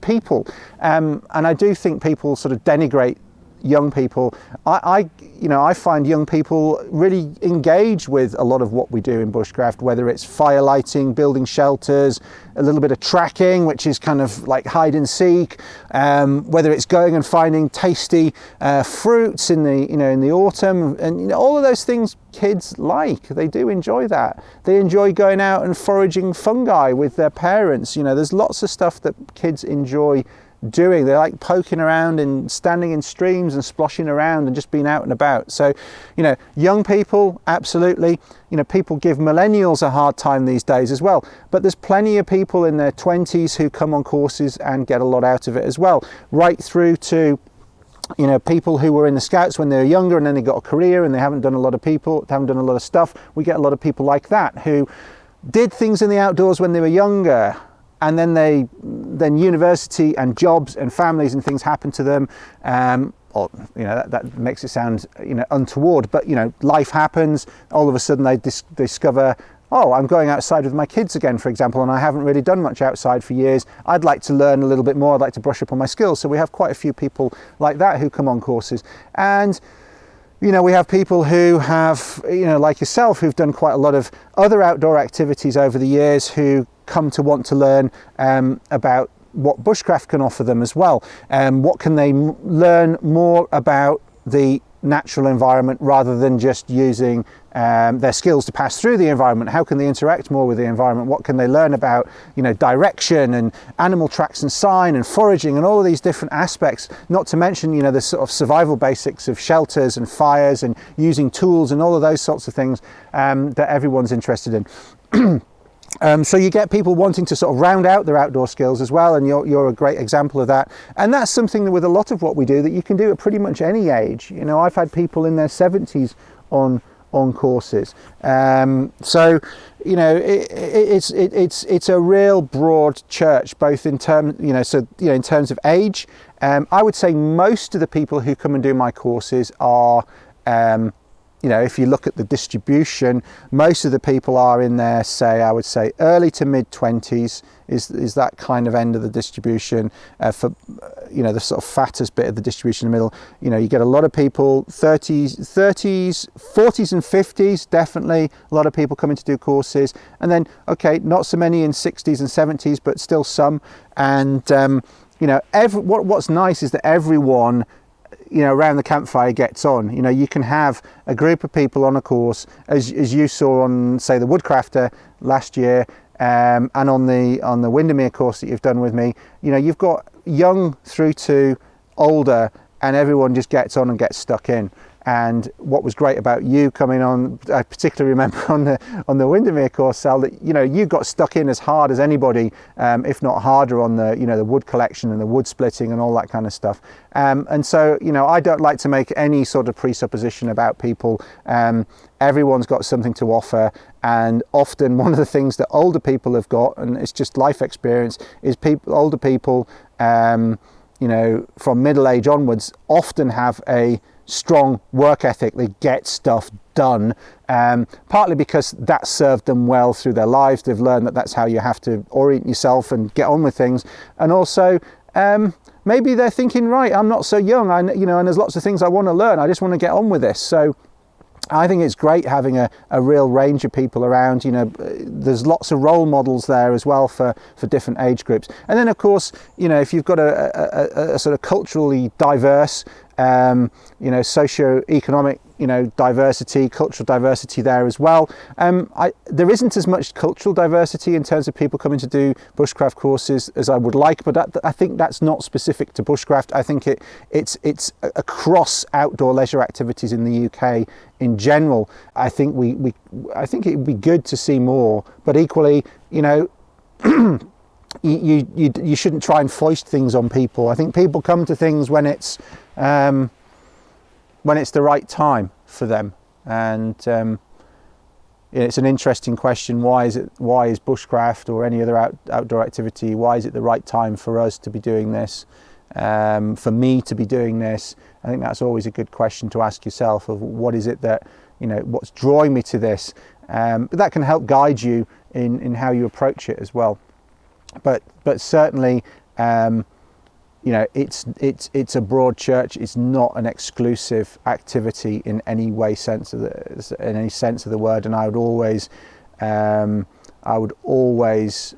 people. And I do think people sort of denigrate young people. I find young people really engage with a lot of what we do in bushcraft, whether it's fire lighting, building shelters, a little bit of tracking, which is kind of like hide and seek, whether it's going and finding tasty fruits in the autumn, and all of those things kids like. They do enjoy that. They enjoy going out and foraging fungi with their parents. There's lots of stuff that kids enjoy doing. They like poking around and standing in streams and splashing around and just being out and about. So, young people, absolutely. People give millennials a hard time these days as well. But there's plenty of people in their 20s who come on courses and get a lot out of it as well. Right through to people who were in the Scouts when they were younger, and then they got a career and they haven't done a lot of stuff. We get a lot of people like that who did things in the outdoors when they were younger, and then university and jobs and families and things happen to them, that makes it sound untoward, but life happens. All of a sudden they discover, oh, I'm going outside with my kids again, for example, and I haven't really done much outside for years. I'd like to learn a little bit more. I'd like to brush up on my skills. So we have quite a few people like that who come on courses. And we have people who have, like yourself, who've done quite a lot of other outdoor activities over the years, who come to want to learn about what bushcraft can offer them as well. What can they learn more about the natural environment rather than just using their skills to pass through the environment? How can they interact more with the environment? What can they learn about, you know, direction and animal tracks and sign and foraging and all of these different aspects, not to mention, you know, the sort of survival basics of shelters and fires and using tools and all of those sorts of things that everyone's interested in. So you get people wanting to sort of round out their outdoor skills as well, and you're a great example of that. And that's something that with a lot of what we do that you can do at pretty much any age. You know, I've had people in their 70s on courses. So, you know, it's a real broad church, both in terms, you know, so, you know, in terms of age. I would say most of the people who come and do my courses are, you know, if you look at the distribution, most of the people are in there, say, I would say early to mid 20s is that kind of end of the distribution. For, you know, the sort of fattest bit of the distribution in the middle, you know, you get a lot of people 30s, 40s and 50s, definitely a lot of people coming to do courses. And then, okay, not so many in 60s and 70s, but still some. And, you know, what's nice is that everyone, you know, around the campfire gets on. You know, you can have a group of people on a course, as you saw on, say, the Woodcrafter last year, and on the Windermere course that you've done with me. You know, you've got young through to older, and everyone just gets on and gets stuck in. And what was great about you coming on, I particularly remember on the Windermere course, Sal, that, you know, you got stuck in as hard as anybody, if not harder, on the, you know, the wood collection and the wood splitting and all that kind of stuff. And so, you know, I don't like to make any sort of presupposition about people. Everyone's got something to offer, and often one of the things that older people have got, and it's just life experience, is older people, you know, from middle age onwards, often have a strong work ethic. They get stuff done, partly because that served them well through their lives. They've learned that that's how you have to orient yourself and get on with things. And also, maybe they're thinking, right, I'm not so young, you know, and there's lots of things I want to learn. I just want to get on with this. So I think it's great having a real range of people around. You know, there's lots of role models there as well for different age groups. And then, of course, you know, if you've got a sort of culturally diverse, you know, socio-economic, you know, diversity, cultural diversity there as well. There isn't as much cultural diversity in terms of people coming to do bushcraft courses as I would like, but I think that's not specific to bushcraft. I think it's across outdoor leisure activities in the UK in general. I think I think it would be good to see more, but equally, you know, you shouldn't try and foist things on people. I think people come to things when it's the right time for them. And it's an interesting question. Why is bushcraft or any other outdoor activity, why is it the right time for us to be doing this, for me to be doing this? I think that's always a good question to ask yourself, of what is it that, you know, what's drawing me to this. But that can help guide you in how you approach it as well. But certainly, you know, it's a broad church. It's not an exclusive activity in any way, sense of the word. And I would always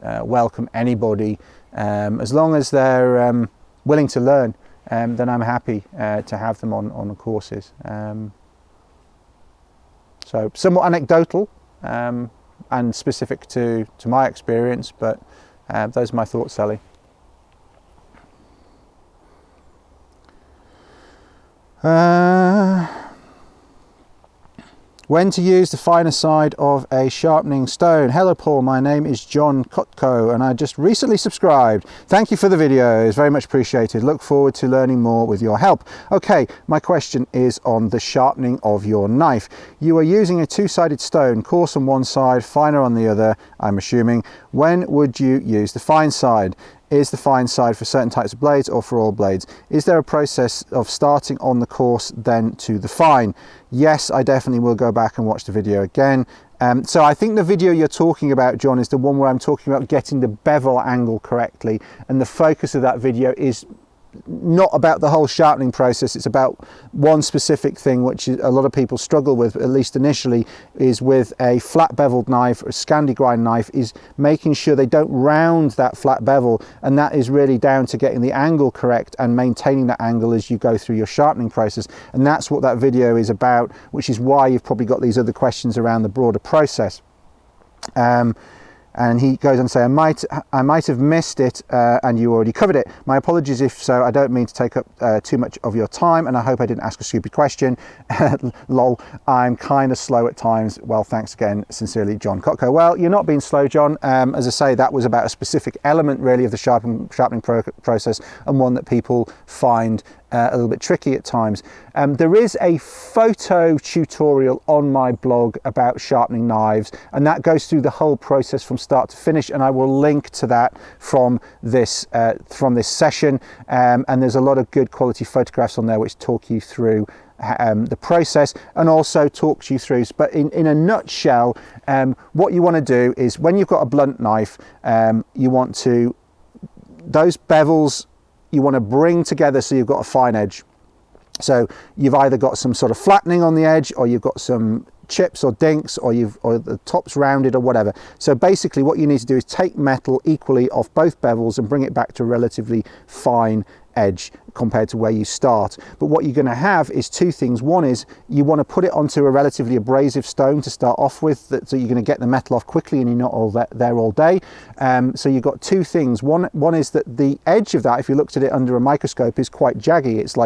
welcome anybody, as long as they're willing to learn. Then I'm happy to have them on the courses. So somewhat anecdotal and specific to my experience, but those are my thoughts, Sally. When to use the finer side of a sharpening stone. Hello Paul, my name is John Kotko and I just recently subscribed. Thank you for the videos, very much appreciated. Look forward to learning more with your help. Okay, my question is on the sharpening of your knife. You are using a two-sided stone, coarse on one side, finer on the other, I'm assuming. When would you use the fine side? Is the fine side for certain types of blades or for all blades? Is there a process of starting on the coarse then to the fine? Yes, I definitely will go back and watch the video again. So I think the video you're talking about, John, is the one where I'm talking about getting the bevel angle correctly, and the focus of that video is not about the whole sharpening process. It's about one specific thing which a lot of people struggle with, at least initially, is with a flat beveled knife or a Scandi grind knife, is making sure they don't round that flat bevel, and that is really down to getting the angle correct and maintaining that angle as you go through your sharpening process. And that's what that video is about, which is why you've probably got these other questions around the broader process. And he goes on to say, I might have missed it and you already covered it. My apologies if so. I don't mean to take up too much of your time, and I hope I didn't ask a stupid question. Lol, I'm kind of slow at times. Well, thanks again. Sincerely, John Kotko. Well, you're not being slow, John. As I say, that was about a specific element really of the sharpening process, and one that people find a little bit tricky at times. There is a photo tutorial on my blog about sharpening knives, and that goes through the whole process from start to finish, and I will link to that from this session. And there's a lot of good quality photographs on there which talk you through the process, and also talks you through, but in a nutshell, what you want to do is, when you've got a blunt knife, you want to, those bevels you want to bring together so you've got a fine edge. So you've either got some sort of flattening on the edge, or you've got some chips or dinks, or the top's rounded or whatever. So basically what you need to do is take metal equally off both bevels and bring it back to a relatively fine edge compared to where you start. But what you're going to have is two things. One is you want to put it onto a relatively abrasive stone to start off with, so you're going to get the metal off quickly and you're not all there all day. So you've got two things. One is that the edge of that, if you looked at it under a microscope, is quite jaggy. It's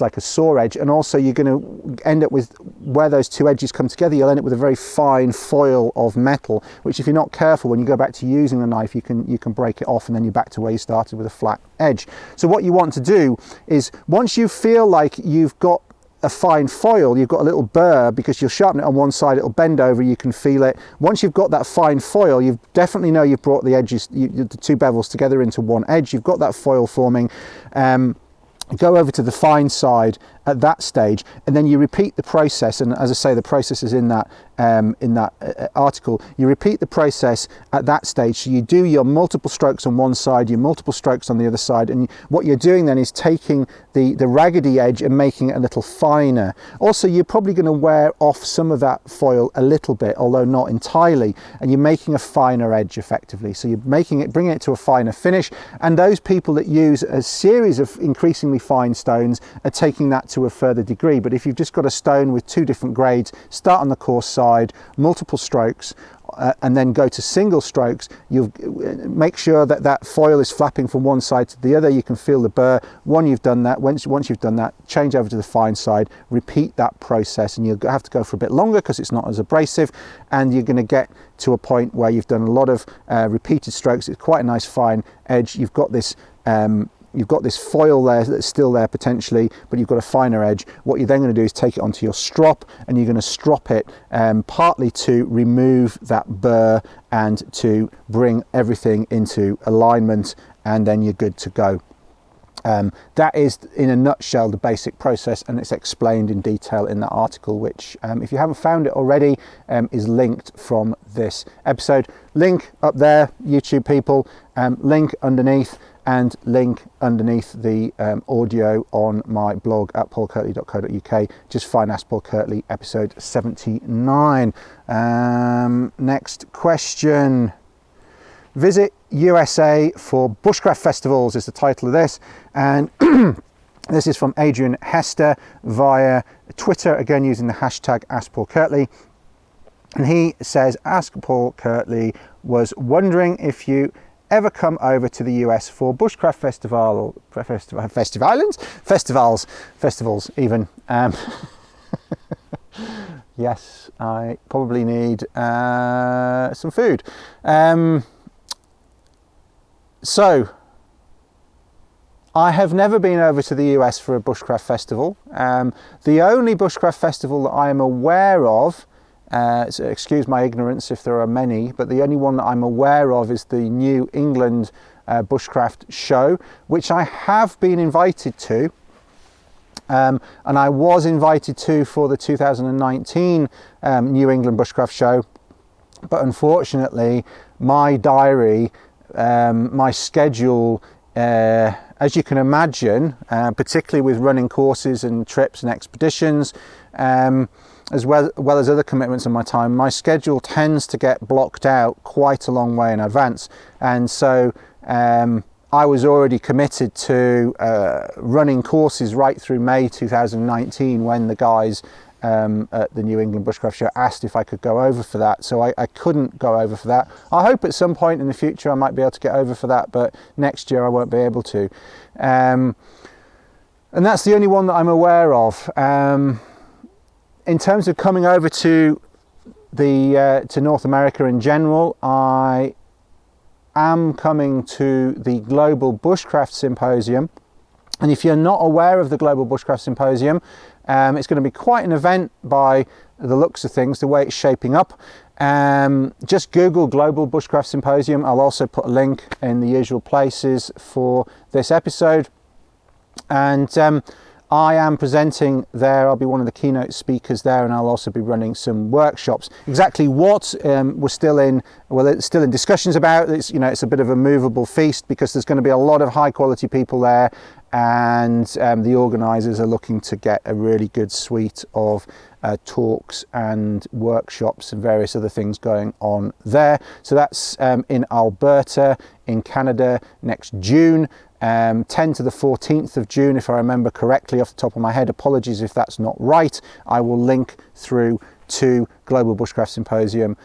like a saw edge, and also you're going to end up with, where those two edges come together, you'll end up with a very fine foil of metal, which if you're not careful, when you go back to using the knife, you can break it off, and then you're back to where you started with a flat edge. So what you want to do is, once you feel like you've got a fine foil, you've got a little burr, because you'll sharpen it on one side, it'll bend over, you can feel it. Once you've got that fine foil, you definitely know you've brought the edges, the two bevels together into one edge, you've got that foil forming. Go over to the fine side at that stage, and then you repeat the process. And as I say, the process is in that article. You repeat the process at that stage. So you do your multiple strokes on one side, your multiple strokes on the other side, and what you're doing then is taking the raggedy edge and making it a little finer. Also, you're probably going to wear off some of that foil a little bit, although not entirely, and you're making a finer edge effectively. So you're making it, bringing it to a finer finish, and those people that use a series of increasingly fine stones are taking that to a further degree. But if you've just got a stone with two different grades, start on the coarse side, multiple strokes, and then go to single strokes. You make sure that that foil is flapping from one side to the other. You can feel the burr. Once you've done that, change over to the fine side, repeat that process, and you'll have to go for a bit longer because it's not as abrasive, and you're going to get to a point where you've done a lot of repeated strokes. It's quite a nice fine edge. You've got this foil there that's still there potentially, but you've got a finer edge. What you're then going to do is take it onto your strop, and you're going to strop it partly to remove that burr and to bring everything into alignment, and then you're good to go. That is, in a nutshell, the basic process, and it's explained in detail in that article, which if you haven't found it already, is linked from this episode. Link up there, YouTube people, link underneath, and link underneath the audio on my blog at paulkirtley.co.uk. Just find Ask Paul Kirtley episode 79. Next question. Visit USA for bushcraft festivals is the title of this, and this is from Adrian Hester via Twitter, again using the hashtag #AskPaulKirtley. And he says, Ask Paul Kirtley was wondering if you ever come over to the US for bushcraft festivals even. Yes, I probably need some food. So I have never been over to the US for a bushcraft festival. The only bushcraft festival that I am aware of, so excuse my ignorance if there are many, but the only one that I'm aware of is the New England Bushcraft Show, which I have been invited to, and I was invited to for the 2019 New England Bushcraft Show, but unfortunately my diary, my schedule as you can imagine, particularly with running courses and trips and expeditions, as well as other commitments in my time, my schedule tends to get blocked out quite a long way in advance. And so I was already committed to running courses right through May 2019 when the guys at the New England Bushcraft Show asked if I could go over for that. So I couldn't go over for that. I hope at some point in the future I might be able to get over for that, but next year I won't be able to. And that's the only one that I'm aware of. In terms of coming over to North America in general, I am coming to the Global Bushcraft Symposium. And if you're not aware of the Global Bushcraft Symposium, it's going to be quite an event by the looks of things, the way it's shaping up. Just Google Global Bushcraft Symposium. I'll also put a link in the usual places for this episode. And I am presenting there. I'll be one of the keynote speakers there, and I'll also be running some workshops. Exactly what it's still in discussions about. It's a bit of a movable feast because there's going to be a lot of high quality people there, and the organisers are looking to get a really good suite of talks and workshops and various other things going on there. So that's in Alberta in Canada next June. 10 to the 14th of June, if I remember correctly off the top of my head. Apologies if that's not right. I will link through to Global Bushcraft Symposium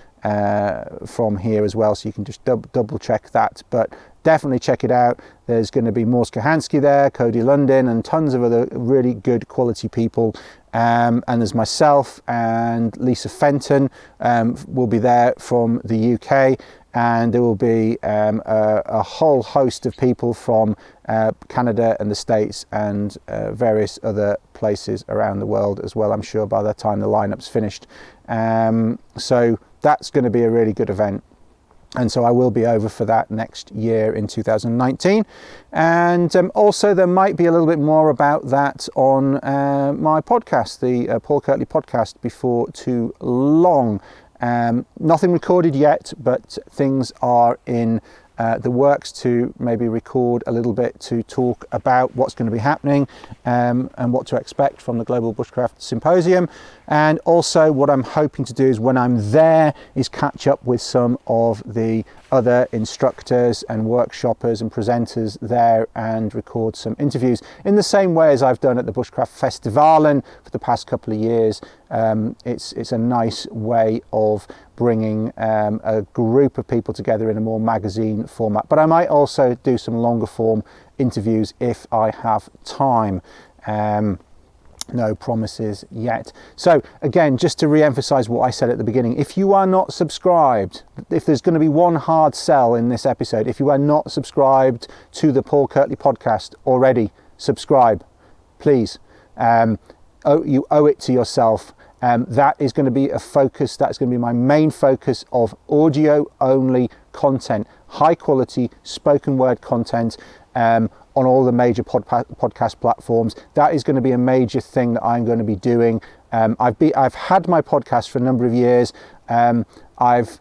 from here as well, so you can just double check that. But definitely check it out. There's going to be Morse Kahansky there, Cody London, and tons of other really good quality people. And there's myself and Lisa Fenton will be there from the UK. And there will be a whole host of people from Canada and the States and various other places around the world as well, I'm sure, by the time the lineup's finished. So that's going to be a really good event. And so I will be over for that next year in 2019. And also there might be a little bit more about that on my podcast, the Paul Kirtley podcast, before too long. Nothing recorded yet, but things are in the works to maybe record a little bit to talk about what's going to be happening and what to expect from the Global Bushcraft Symposium. And also what I'm hoping to do is when I'm there is catch up with some of the other instructors and workshoppers and presenters there and record some interviews in the same way as I've done at the Bushcraft Festivalen for the past couple of years. It's a nice way of bringing a group of people together in a more magazine format, but I might also do some longer form interviews if I have time. No promises yet. So again, just to re-emphasize what I said at the beginning, if you are not subscribed, if there's going to be one hard sell in this episode, if you are not subscribed to the Paul Kirtley podcast already, subscribe, please. You owe it to yourself. That is going to be a focus. That's going to be my main focus of audio only content, high quality spoken word content on all the major podcast platforms. That is going to be a major thing that I'm going to be doing. I've had my podcast for a number of years. I've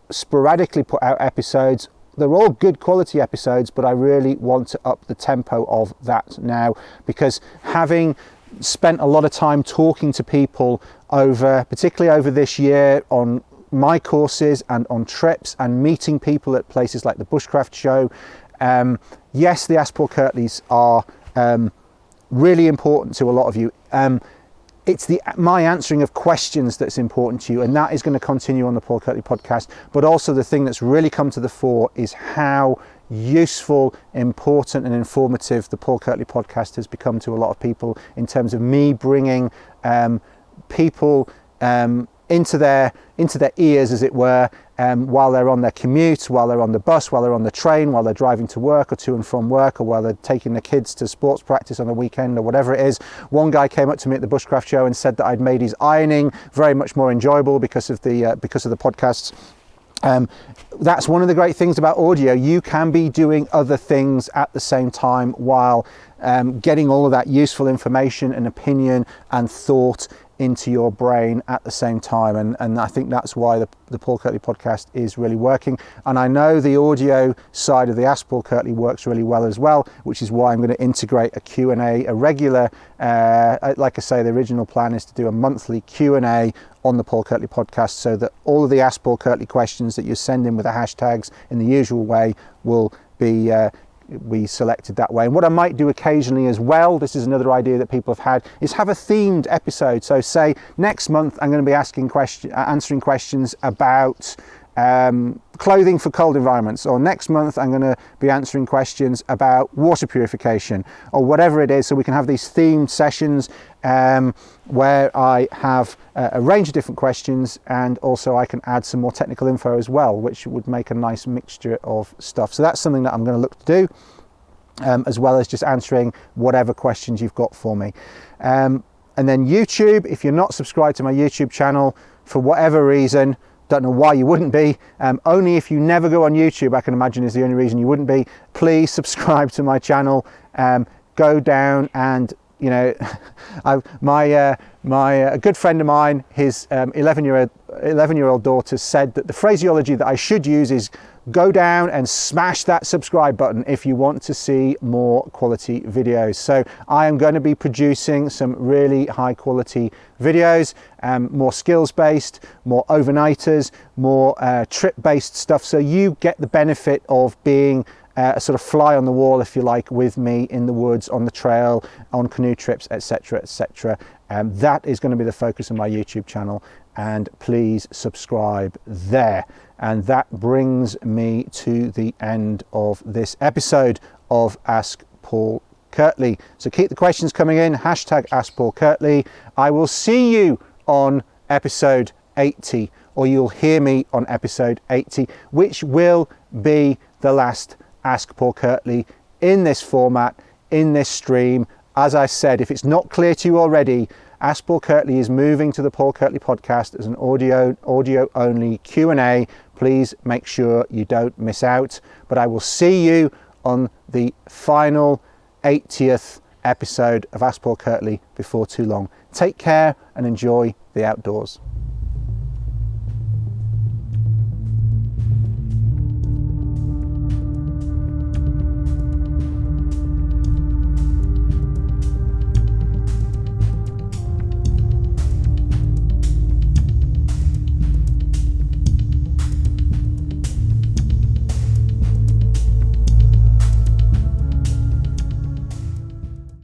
sporadically put out episodes. They're all good quality episodes, but I really want to up the tempo of that now, because having spent a lot of time talking to people particularly over this year on my courses and on trips and meeting people at places like the Bushcraft Show. Yes, the Ask Paul Kirtleys are really important to a lot of you. It's my answering of questions that's important to you, and that is going to continue on the Paul Kirtley podcast. But also the thing that's really come to the fore is how useful, important and informative the Paul Kirtley podcast has become to a lot of people in terms of me bringing people into their ears, as it were, while they're on their commute, while they're on the bus, while they're on the train, while they're driving to work or to and from work, or while they're taking the kids to sports practice on a weekend or whatever it is. One guy came up to me at the Bushcraft Show and said that I'd made his ironing very much more enjoyable because of the podcasts. That's one of the great things about audio. You can be doing other things at the same time while getting all of that useful information and opinion and thought into your brain at the same time, and I think that's why the Paul Kirtley podcast is really working. And I know the audio side of the Ask Paul Kirtley works really well as well, which is why I'm going to integrate a Q&A, a regular, like I say, the original plan is to do a monthly Q&A on the Paul Kirtley podcast, so that all of the Ask Paul Kirtley questions that you send in with the hashtags in the usual way will be selected that way. And what I might do occasionally as well, this is another idea that people have had, is have a themed episode. So say next month I'm going to be answering questions about clothing for cold environments, or next month I'm going to be answering questions about water purification, or whatever it is. So we can have these themed sessions where I have a range of different questions, and also I can add some more technical info as well, which would make a nice mixture of stuff. So that's something that I'm going to look to do, as well as just answering whatever questions you've got for me. And then YouTube, if you're not subscribed to my YouTube channel for whatever reason, don't know why you wouldn't be, only if you never go on YouTube, I can imagine, is the only reason you wouldn't be. Please subscribe to my channel. Go down and, you know, a good friend of mine, his 11-year-old daughter said that the phraseology that I should use is go down and smash that subscribe button if you want to see more quality videos. So I am going to be producing some really high quality videos, more skills based, more overnighters, more trip based stuff, so you get the benefit of being a sort of fly on the wall, if you like, with me in the woods, on the trail, on canoe trips, etc, etc. That is going to be the focus of my YouTube channel, and please subscribe there. And that brings me to the end of this episode of Ask Paul Kirtley. So keep the questions coming in, hashtag Ask Paul Kirtley. I will see you on episode 80, or you'll hear me on episode 80, which will be the last Ask Paul Kirtley in this format, in this stream. As I said, if it's not clear to you already, Ask Paul Kirtley is moving to the Paul Kirtley podcast as an audio only Q&A. Please make sure you don't miss out. But I will see you on the final 80th episode of Ask Paul Kirtley before too long. Take care and enjoy the outdoors.